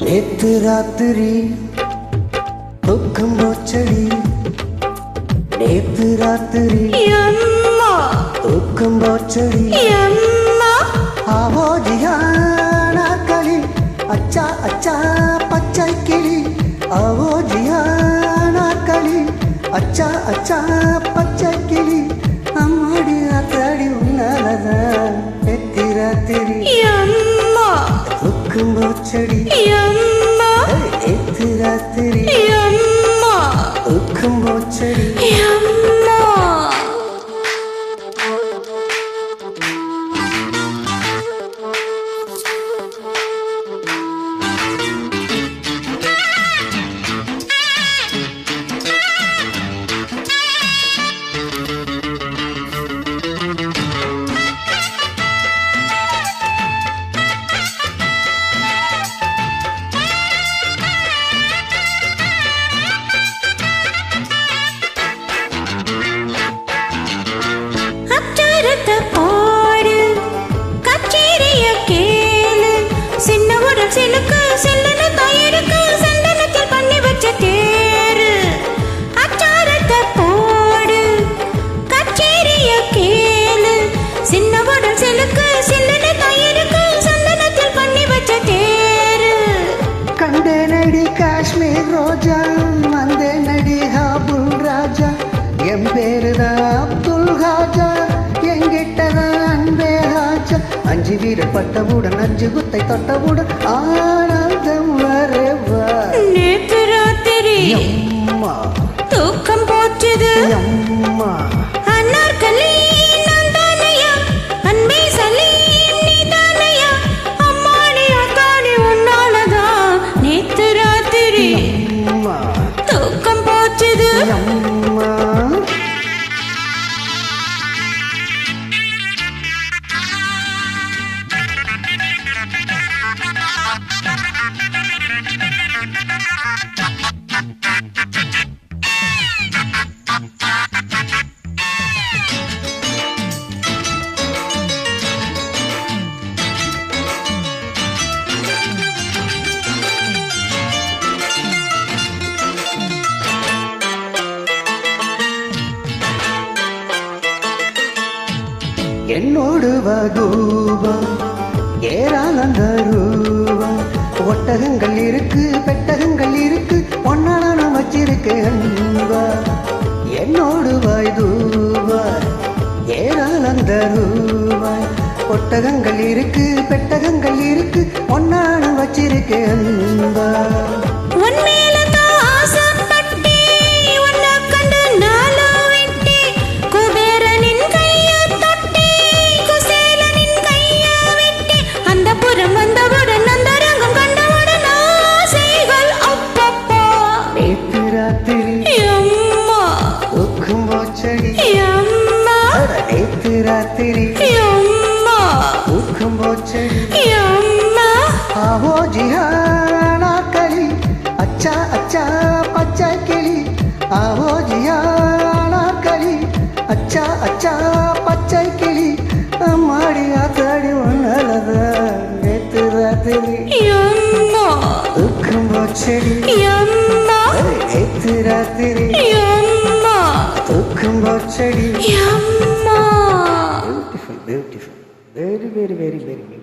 நேத்து ராத்திரி துக்கம் போச்சடி, நேத்து ராத்திரி துக்கம் போச்சடி. ஆவோஜியானா களி அச்சா அச்சா பச்சை கிளி, ஆவோஜியானா களி அச்சா அச்சா பச்சை கிளி. அம்மாடி ஆத்தாடி உன்னாலதான் நேத்து ராத்திரி துக்கம் போச்சடி, நேத்து ராத்திரி துக்கம் போச்சடி. காஷ்மீர் ரோஜா வந்தே நடி ஹாபுல் ராஜா, என் பேருதான் அப்துல் ஹாஜா, எங்கிட்டதான் அன்பே ஹாஜா. அஞ்சு வீரர் பட்டவுடன் அஞ்சு குத்தை தொட்டவுடன் ஆனந்தம் வரவா. நேத்து ராத்திரி அம்மா தூக்கம் போச்சுது, அம்மா அன்னார்கலி நந்தானையா, அன்பே சலீம் நீதானையா, அம்மாடி அத்தாடி உன்னாலதான் நேத்து ராத்திரி தூக்கம் போச்சுது. அம்மா என்னோடு வகூபா ஏராளந்த ரூபா, ஒட்டகங்கள் இருக்கு பெட்டகங்கள் இருக்கு ஒன்னான நான் வச்சிருக்கேன் அன்பா. என்னோடு வாய்தூபா ஏராளந்த ரூபா, ஒட்டகங்கள் இருக்கு பெட்டகங்கள் இருக்கு ஒன்னான வச்சிருக்கேன் அன்பா. துக்கம் போச்சடி, நேத்து ராத்திரி துக்கம் போச்சடி. ஆவோஜியானா களி அச்சா அச்சா பச்சை கிளி, ஆவோஜியானா களி அச்சா அச்சா பச்சை கிளி. அம்மாடி ஆத்தாடி ஒன்னாலதா நேத்து ராத்திரி துக்கம் போச்சடி, நேத்து ராத்திரி துக்கம் போச்சடி. Yumma. Beautiful, beautiful, very, very, very, very.